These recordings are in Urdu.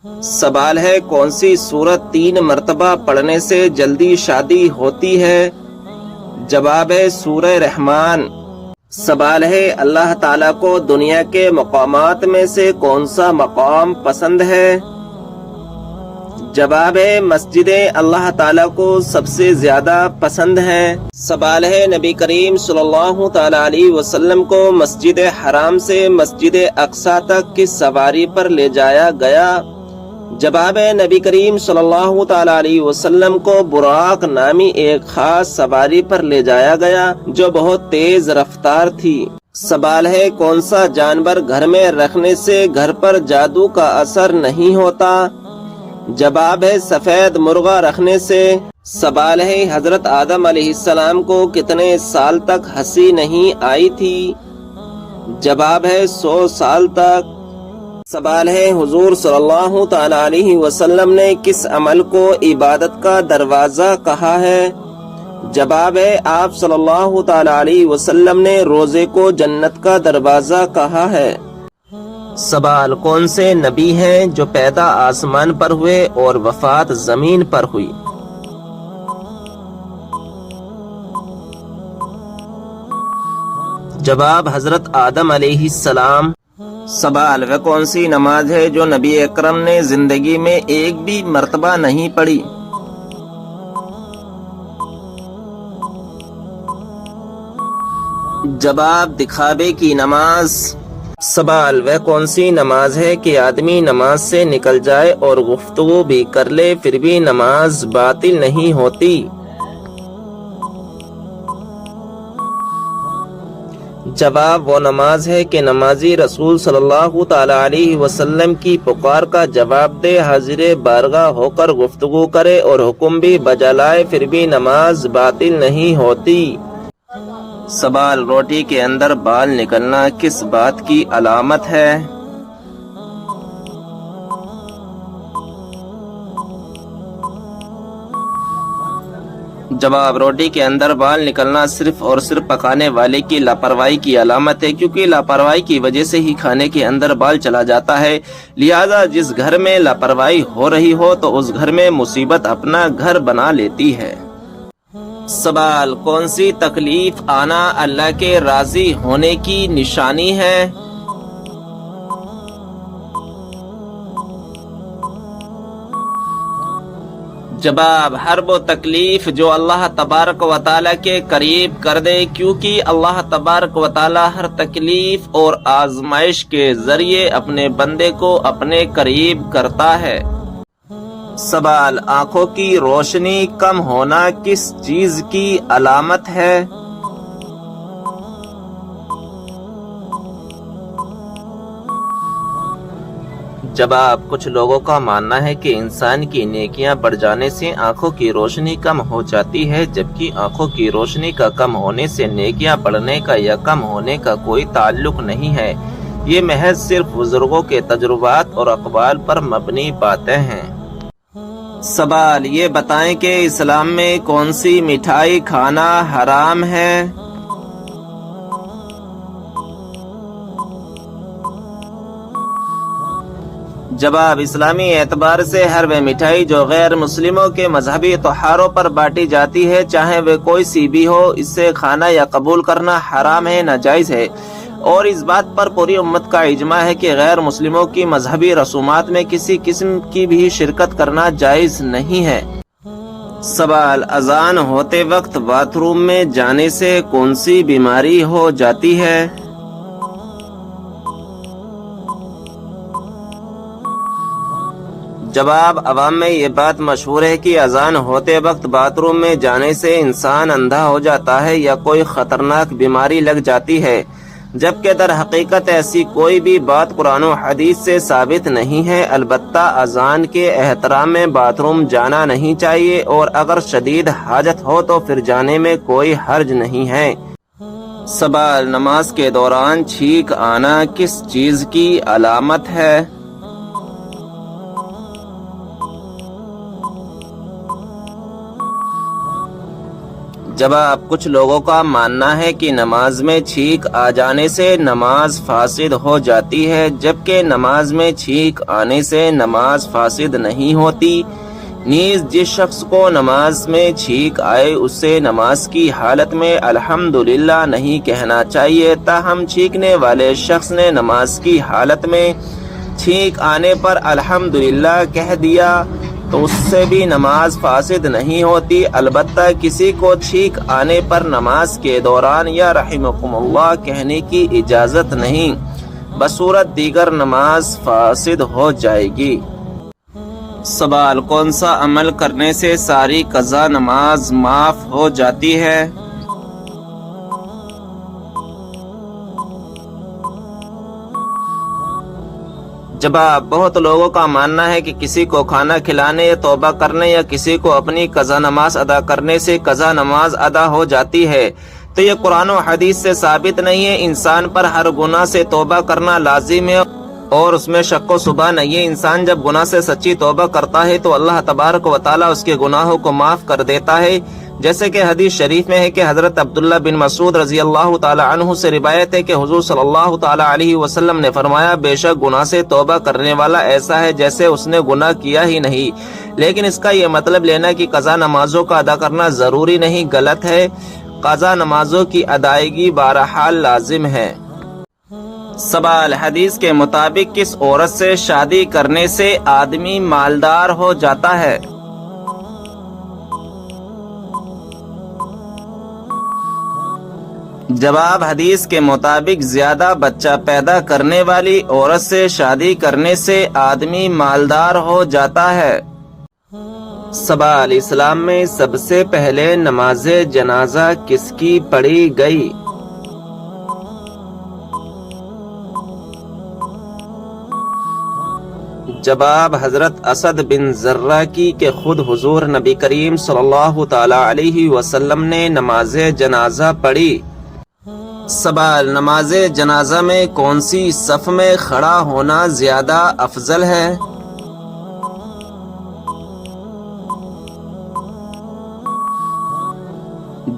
سوال ہے کون سی سورت 3 مرتبہ پڑھنے سے جلدی شادی ہوتی ہے؟ جواب ہے سورہ رحمان۔ سوال ہے اللہ تعالیٰ کو دنیا کے مقامات میں سے کون سا مقام پسند ہے؟ جواب ہے مسجدیں اللہ تعالیٰ کو سب سے زیادہ پسند ہیں۔ سوال ہے نبی کریم صلی اللہ تعالیٰ علیہ وسلم کو مسجد حرام سے مسجد اقصی تک کس سواری پر لے جایا گیا؟ جواب ہے نبی کریم صلی اللہ تعالیٰ علیہ وسلم کو براق نامی ایک خاص سواری پر لے جایا گیا جو بہت تیز رفتار تھی۔ سوال ہے کون سا جانور گھر میں رکھنے سے گھر پر جادو کا اثر نہیں ہوتا؟ جواب ہے سفید مرغا رکھنے سے۔ سوال ہے حضرت آدم علیہ السلام کو کتنے سال تک ہنسی نہیں آئی تھی؟ جواب ہے 100 سال تک۔ سوال ہے حضور صلی اللہ تعالی علیہ وسلم نے کس عمل کو عبادت کا دروازہ کہا ہے؟ جواب ہے آپ صلی اللہ تعالی علیہ وسلم نے روزے کو جنت کا دروازہ کہا ہے۔ سوال کون سے نبی ہیں جو پیدا آسمان پر ہوئے اور وفات زمین پر ہوئی؟ جواب حضرت آدم علیہ السلام۔ سوال وہ کون سی نماز ہے جو نبی اکرم نے زندگی میں ایک بھی مرتبہ نہیں پڑھی؟ جواب دکھاوے کی نماز۔ سوال وہ کون سی نماز ہے کہ آدمی نماز سے نکل جائے اور گفتگو بھی کر لے پھر بھی نماز باطل نہیں ہوتی؟ جواب وہ نماز ہے کہ نمازی رسول صلی اللہ تعالی علیہ وسلم کی پکار کا جواب دے، حاضر بارگاہ ہو کر گفتگو کرے اور حکم بھی بجا لائے پھر بھی نماز باطل نہیں ہوتی۔ سوال روٹی کے اندر بال نکلنا کس بات کی علامت ہے؟ جواب روٹی کے اندر بال نکلنا صرف اور صرف پکانے والے کی لاپرواہی کی علامت ہے، کیونکہ لاپرواہی کی وجہ سے ہی کھانے کے اندر بال چلا جاتا ہے۔ لہذا جس گھر میں لاپرواہی ہو رہی ہو تو اس گھر میں مصیبت اپنا گھر بنا لیتی ہے۔ سوال کون سی تکلیف آنا اللہ کے راضی ہونے کی نشانی ہے؟ جواب ہر وہ تکلیف جو اللہ تبارک و تعالیٰ کے قریب کر دے، کیونکہ اللہ تبارک و تعالیٰ ہر تکلیف اور آزمائش کے ذریعے اپنے بندے کو اپنے قریب کرتا ہے۔ سوال آنکھوں کی روشنی کم ہونا کس چیز کی علامت ہے؟ جواب کچھ لوگوں کا ماننا ہے کہ انسان کی نیکیاں بڑھ جانے سے آنکھوں کی روشنی کم ہو جاتی ہے، جبکہ آنکھوں کی روشنی کا کم ہونے سے نیکیاں بڑھنے کا یا کم ہونے کا کوئی تعلق نہیں ہے۔ یہ محض صرف بزرگوں کے تجربات اور اقوال پر مبنی باتیں ہیں۔ سوال یہ بتائیں کہ اسلام میں کون سی مٹھائی کھانا حرام ہے؟ جواب اسلامی اعتبار سے ہر وہ مٹھائی جو غیر مسلموں کے مذہبی تہواروں پر بانٹی جاتی ہے، چاہے وہ کوئی سی بھی ہو، اس سے کھانا یا قبول کرنا حرام ہے، ناجائز ہے، اور اس بات پر پوری امت کا اجماع ہے کہ غیر مسلموں کی مذہبی رسومات میں کسی قسم کی بھی شرکت کرنا جائز نہیں ہے۔ سوال اذان ہوتے وقت باتھ روم میں جانے سے کون سی بیماری ہو جاتی ہے؟ جواب عوام میں یہ بات مشہور ہے کہ اذان ہوتے وقت باتھ روم میں جانے سے انسان اندھا ہو جاتا ہے یا کوئی خطرناک بیماری لگ جاتی ہے، جبکہ در حقیقت ایسی کوئی بھی بات قرآن و حدیث سے ثابت نہیں ہے۔ البتہ اذان کے احترام میں باتھ روم جانا نہیں چاہیے، اور اگر شدید حاجت ہو تو پھر جانے میں کوئی حرج نہیں ہے۔ سوال نماز کے دوران چھینک آنا کس چیز کی علامت ہے؟ جواب کچھ لوگوں کا ماننا ہے کہ نماز میں چھینک آ جانے سے نماز فاسد ہو جاتی ہے، جبکہ نماز میں چھینک آنے سے نماز فاسد نہیں ہوتی۔ نیز جس شخص کو نماز میں چھینک آئے اسے نماز کی حالت میں الحمدللہ نہیں کہنا چاہیے، تاہم چھینکنے والے شخص نے نماز کی حالت میں چھینک آنے پر الحمدللہ کہہ دیا تو اس سے بھی نماز فاسد نہیں ہوتی۔ البتہ کسی کو چھینک آنے پر نماز کے دوران یا رحمکم اللہ کہنے کی اجازت نہیں، بصورت دیگر نماز فاسد ہو جائے گی۔ سوال، کون سا عمل کرنے سے ساری قضا نماز معاف ہو جاتی ہے؟ جواب، بہت لوگوں کا ماننا ہے کہ کسی کو کھانا کھلانے یا توبہ کرنے یا کسی کو اپنی قضا نماز ادا کرنے سے قضا نماز ادا ہو جاتی ہے، تو یہ قرآن و حدیث سے ثابت نہیں ہے۔ انسان پر ہر گناہ سے توبہ کرنا لازم ہے اور اس میں شک و شبہ نہیں ہے۔ انسان جب گناہ سے سچی توبہ کرتا ہے تو اللہ تبارک و تعالیٰ اس کے گناہوں کو معاف کر دیتا ہے، جیسے کہ حدیث شریف میں ہے کہ حضرت عبداللہ بن مسعود رضی اللہ تعالی عنہ سے روایت ہے کہ حضور صلی اللہ تعالی علیہ وسلم نے فرمایا، بے شک گناہ سے توبہ کرنے والا ایسا ہے جیسے اس نے گناہ کیا ہی نہیں۔ لیکن اس کا یہ مطلب لینا کہ قضا نمازوں کا ادا کرنا ضروری نہیں، غلط ہے۔ قضا نمازوں کی ادائیگی بہرحال لازم ہے۔ سوال، حدیث کے مطابق کس عورت سے شادی کرنے سے آدمی مالدار ہو جاتا ہے؟ جواب، حدیث کے مطابق زیادہ بچہ پیدا کرنے والی عورت سے شادی کرنے سے آدمی مالدار ہو جاتا ہے۔ سوال، اسلام میں سب سے پہلے نماز جنازہ کس کی پڑھی گئی؟ جواب، حضرت اسد بن زرہ کی کہ خود حضور نبی کریم صلی اللہ تعالی علیہ وسلم نے نماز جنازہ پڑھی۔ سوال، نماز جنازہ میں کون سی صف میں کھڑا ہونا زیادہ افضل ہے؟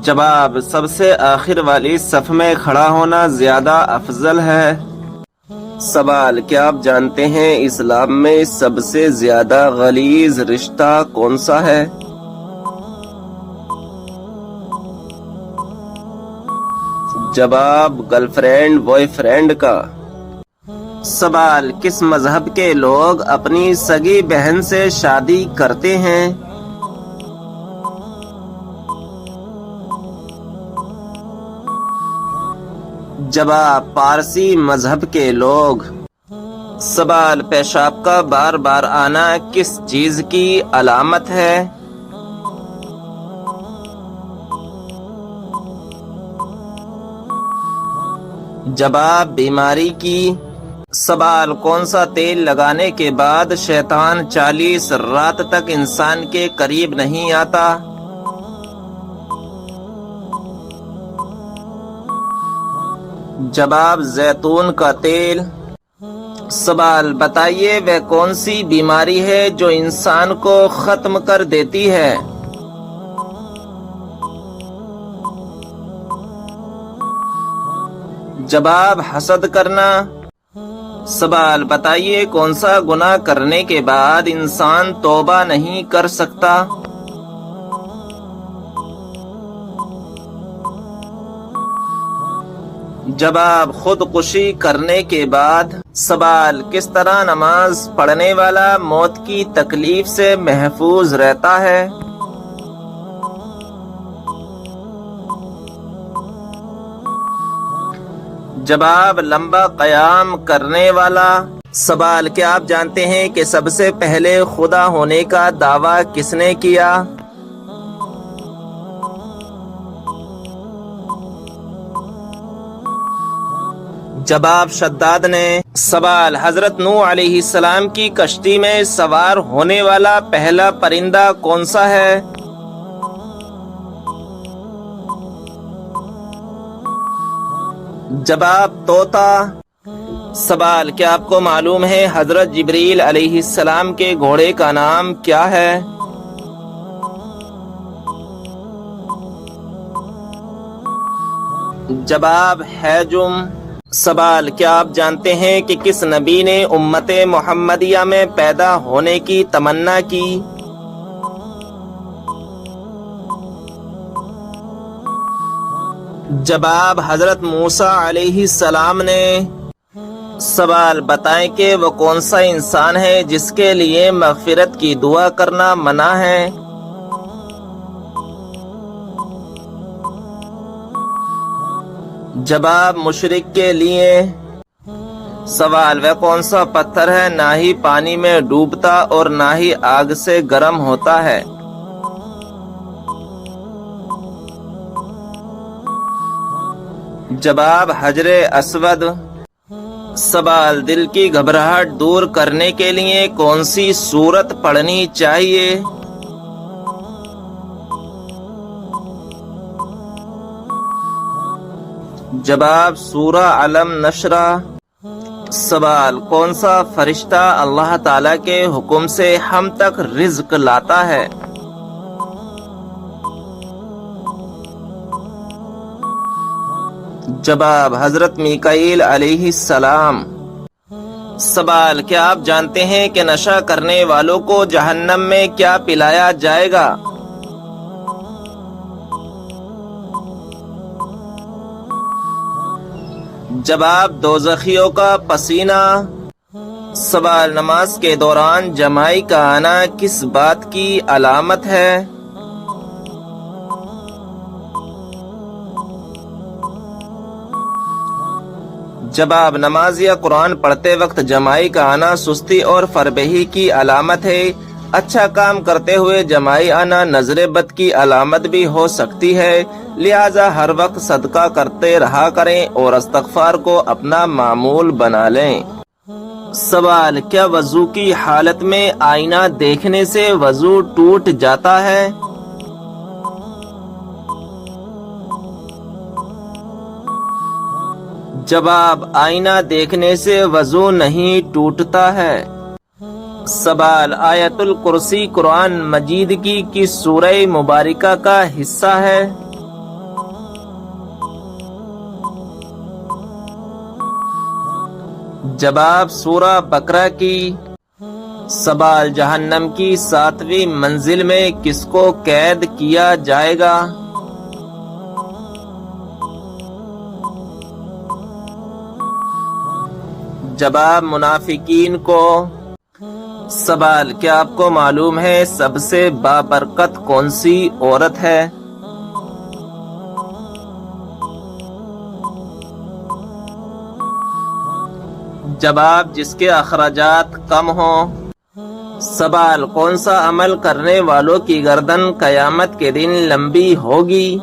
جواب، سب سے آخر والی صف میں کھڑا ہونا زیادہ افضل ہے۔ سوال، کیا آپ جانتے ہیں اسلام میں سب سے زیادہ غلیظ رشتہ کون سا ہے؟ جواب، گرل فرینڈ بوائے فرینڈ کا۔ سوال، کس مذہب کے لوگ اپنی سگی بہن سے شادی کرتے ہیں؟ جواب، پارسی مذہب کے لوگ۔ سوال، پیشاب کا بار بار آنا کس چیز کی علامت ہے؟ جواب، بیماری کی۔ سوال، کون سا تیل لگانے کے بعد شیطان 40 رات تک انسان کے قریب نہیں آتا؟ جواب، زیتون کا تیل۔ سوال، بتائیے وہ کون سی بیماری ہے جو انسان کو ختم کر دیتی ہے؟ جواب، حسد کرنا۔ سوال، بتائیے کون سا گناہ کرنے کے بعد انسان توبہ نہیں کر سکتا؟ جواب، خودکشی کرنے کے بعد۔ سوال، کس طرح نماز پڑھنے والا موت کی تکلیف سے محفوظ رہتا ہے؟ جواب، لمبا قیام کرنے والا۔ سوال، کیا آپ جانتے ہیں کہ سب سے پہلے خدا ہونے کا دعویٰ کس نے کیا؟ جواب، شداد نے۔ سوال، حضرت نوح علیہ السلام کی کشتی میں سوار ہونے والا پہلا پرندہ کون سا ہے؟ جواب، طوطا۔ سوال، کیا آپ کو معلوم ہے حضرت جبریل علیہ السلام کے گھوڑے کا نام کیا ہے؟ جواب ہے سوال، کیا آپ جانتے ہیں کہ کس نبی نے امت محمدیہ میں پیدا ہونے کی تمنا کی؟ جواب حضرت موسیٰ علیہ السلام نے۔ سوال، بتائیں کہ وہ کون سا انسان ہے جس کے لیے مغفرت کی دعا کرنا منع ہے؟ جواب مشرک کے لیے۔ سوال، وہ کون سا پتھر ہے نہ ہی پانی میں ڈوبتا اور نہ ہی آگ سے گرم ہوتا ہے؟ جواب حجر اسود۔ سوال، دل کی گھبراہٹ دور کرنے کے لیے کون سی سورت پڑھنی چاہیے؟ جواب سورہ علم نشرہ۔ سوال، کون سا فرشتہ اللہ تعالیٰ کے حکم سے ہم تک رزق لاتا ہے؟ جواب حضرت میکائیل علیہ السلام۔ سوال، کیا آپ جانتے ہیں کہ نشہ کرنے والوں کو جہنم میں کیا پلایا جائے گا؟ جواب دوزخیوں کا پسینہ۔ سوال، نماز کے دوران جمائی کا آنا کس بات کی علامت ہے؟ جواب، نماز یا قرآن پڑھتے وقت جمائی کا آنا سستی اور فربہی کی علامت ہے۔ اچھا کام کرتے ہوئے جمائی آنا نظر بد کی علامت بھی ہو سکتی ہے، لہذا ہر وقت صدقہ کرتے رہا کریں اور استغفار کو اپنا معمول بنا لیں۔ سوال، کیا وضو کی حالت میں آئینہ دیکھنے سے وضو ٹوٹ جاتا ہے؟ جواب، آئینہ دیکھنے سے وضو نہیں ٹوٹتا ہے۔ سوال، آیت الکرسی قرآن مجید کی کس سورہ مبارکہ کا حصہ ہے؟ جواب سورہ بقرہ کی۔ سوال، جہنم کی 7ویں منزل میں کس کو قید کیا جائے گا؟ جواب منافقین کو۔ سوال، کیا آپ کو معلوم ہے سب سے بابرکت کون سی عورت ہے؟ جواب جس کے اخراجات کم ہوں۔ سوال، کون سا عمل کرنے والوں کی گردن قیامت کے دن لمبی ہوگی؟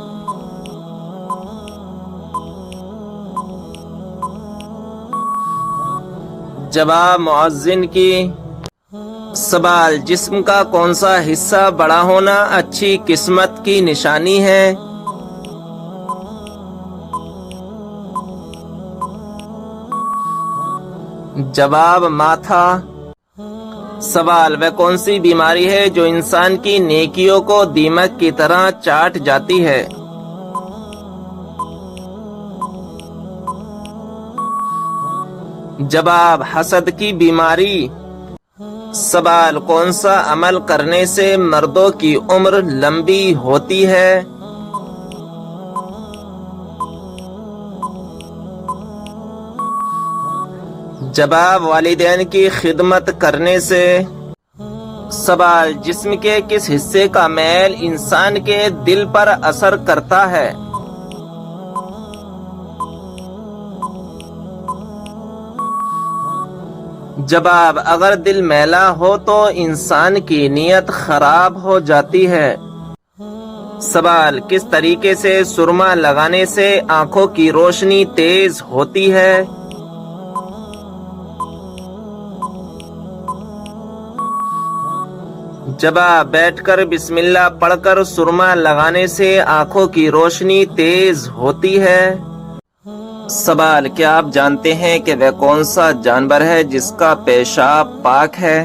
جواب مؤذن کی۔ سوال، جسم کا کون سا حصہ بڑا ہونا اچھی قسمت کی نشانی ہے؟ جواب ماتھا۔ سوال، وہ کون سی بیماری ہے جو انسان کی نیکیوں کو دیمک کی طرح چاٹ جاتی ہے؟ جواب حسد کی بیماری۔ سوال، کون سا عمل کرنے سے مردوں کی عمر لمبی ہوتی ہے؟ جواب والدین کی خدمت کرنے سے۔ سوال، جسم کے کس حصے کا میل انسان کے دل پر اثر کرتا ہے؟ جواب، اگر دل میلا ہو تو انسان کی نیت خراب ہو جاتی ہے۔ سوال، کس طریقے سے سرما لگانے سے آنکھوں کی روشنی تیز ہوتی ہے؟ جواب، بیٹھ کر بسم اللہ پڑھ کر سرما لگانے سے آنکھوں کی روشنی تیز ہوتی ہے۔ سوال، کیا آپ جانتے ہیں کہ وہ کون سا جانور ہے جس کا پیشاب پاک ہے؟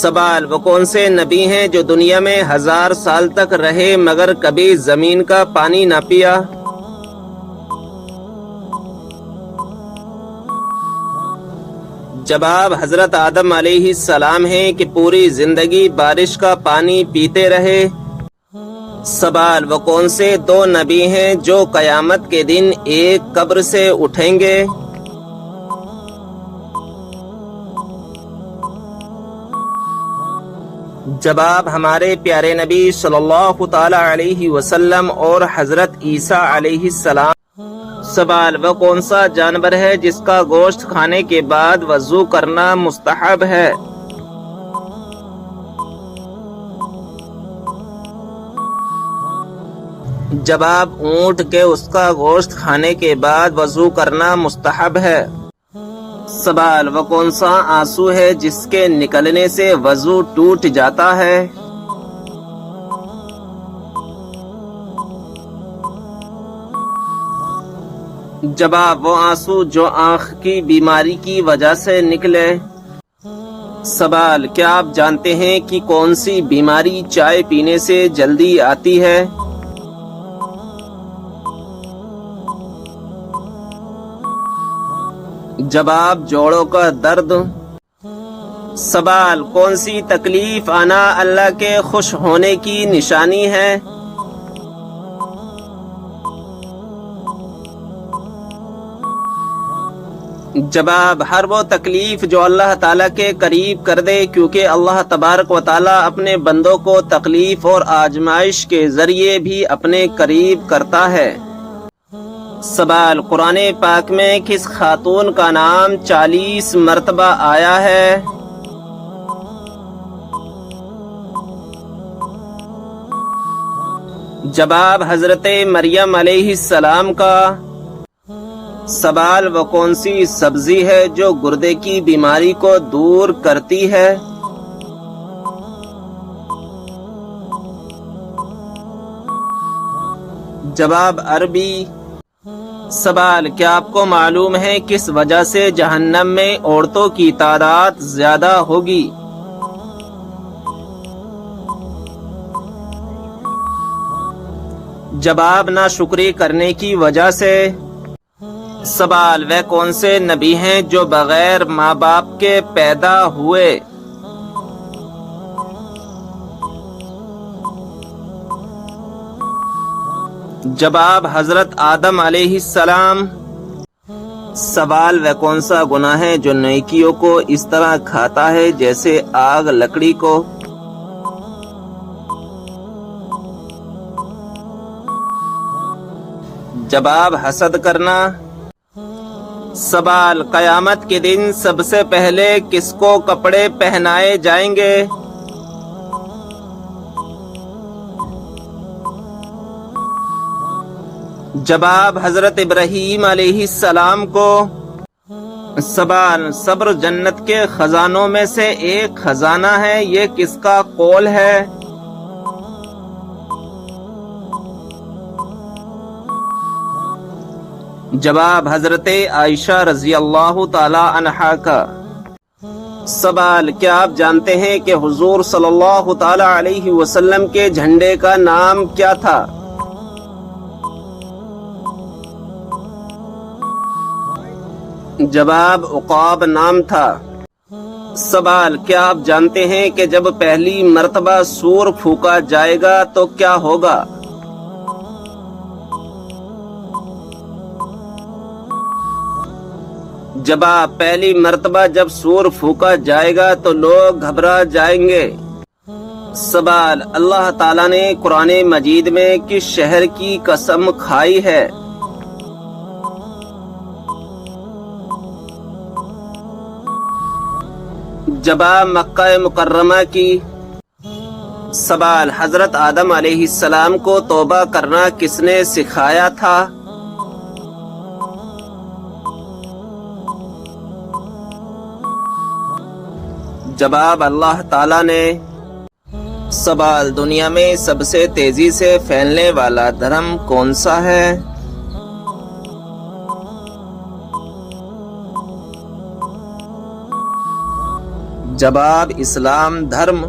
سوال، وہ کون سے نبی ہیں جو دنیا میں 1000 سال تک رہے مگر کبھی زمین کا پانی نہ پیا؟ جواب، حضرت آدم علیہ السلام ہیں کہ پوری زندگی بارش کا پانی پیتے رہے۔ سوال، وہ کون سے 2 نبی ہیں جو قیامت کے دن ایک قبر سے اٹھیں گے؟ جواب، ہمارے پیارے نبی صلی اللہ تعالی علیہ وسلم اور حضرت عیسیٰ علیہ السلام۔ سوال، وہ کون سا جانور ہے جس کا گوشت کھانے کے بعد وضو کرنا مستحب ہے؟ جواب، اونٹ کے اس کا گوشت کھانے کے بعد وضو کرنا مستحب ہے۔ سوال، وہ کون سا آنسو ہے جس کے نکلنے سے وضو ٹوٹ جاتا ہے؟ جواب، وہ آنسو جو آنکھ کی بیماری کی وجہ سے نکلے۔ سوال، کیا آپ جانتے ہیں کہ کون سی بیماری چائے پینے سے جلدی آتی ہے؟ جواب، جوڑوں کا درد۔ سوال، کون سی تکلیف آنا اللہ کے خوش ہونے کی نشانی ہے؟ جواب، ہر وہ تکلیف جو اللہ تعالیٰ کے قریب کر دے، کیونکہ اللہ تبارک و تعالیٰ اپنے بندوں کو تکلیف اور آزمائش کے ذریعے بھی اپنے قریب کرتا ہے۔ سوال، قرآن پاک میں کس خاتون کا نام 40 مرتبہ آیا ہے؟ جواب، حضرت مریم علیہ السلام کا۔ سوال، وہ کون سی سبزی ہے جو گردے کی بیماری کو دور کرتی ہے؟ جواب، عربی۔ سوال، کیا آپ کو معلوم ہے کس وجہ سے جہنم میں عورتوں کی تعداد زیادہ ہوگی؟ جواب، ناشکری کرنے کی وجہ سے۔ سوال، وہ کون سے نبی ہیں جو بغیر ماں باپ کے پیدا ہوئے؟ جواب، حضرت آدم علیہ السلام۔ سوال، وہ کون سا گناہ ہے جو نیکیوں کو اس طرح کھاتا ہے جیسے آگ لکڑی کو؟ جواب، حسد کرنا۔ سوال، قیامت کے دن سب سے پہلے کس کو کپڑے پہنائے جائیں گے؟ جواب، حضرت ابراہیم علیہ السلام کو۔ سوال، صبر جنت کے خزانوں میں سے ایک خزانہ ہے، یہ کس کا قول ہے؟ جواب، حضرت عائشہ رضی اللہ تعالی عنہا کا۔ سوال، کیا آپ جانتے ہیں کہ حضور صلی اللہ تعالی علیہ وسلم کے جھنڈے کا نام کیا تھا؟ جواب، عقاب نام تھا۔ سوال، کیا آپ جانتے ہیں کہ جب پہلی مرتبہ سور پھونکا جائے گا تو کیا ہوگا؟ جواب، پہلی مرتبہ جب سور پھونکا جائے گا تو لوگ گھبرا جائیں گے۔ سوال، اللہ تعالیٰ نے قرآن مجید میں کس شہر کی قسم کھائی ہے؟ جواب، مکہ مکرمہ کی۔ سوال، حضرت آدم علیہ السلام کو توبہ کرنا کس نے سکھایا تھا؟ جواب، اللہ تعالیٰ نے۔ سوال، دنیا میں سب سے تیزی سے پھیلنے والا دھرم کون سا ہے؟ جب آپ اسلام دھرم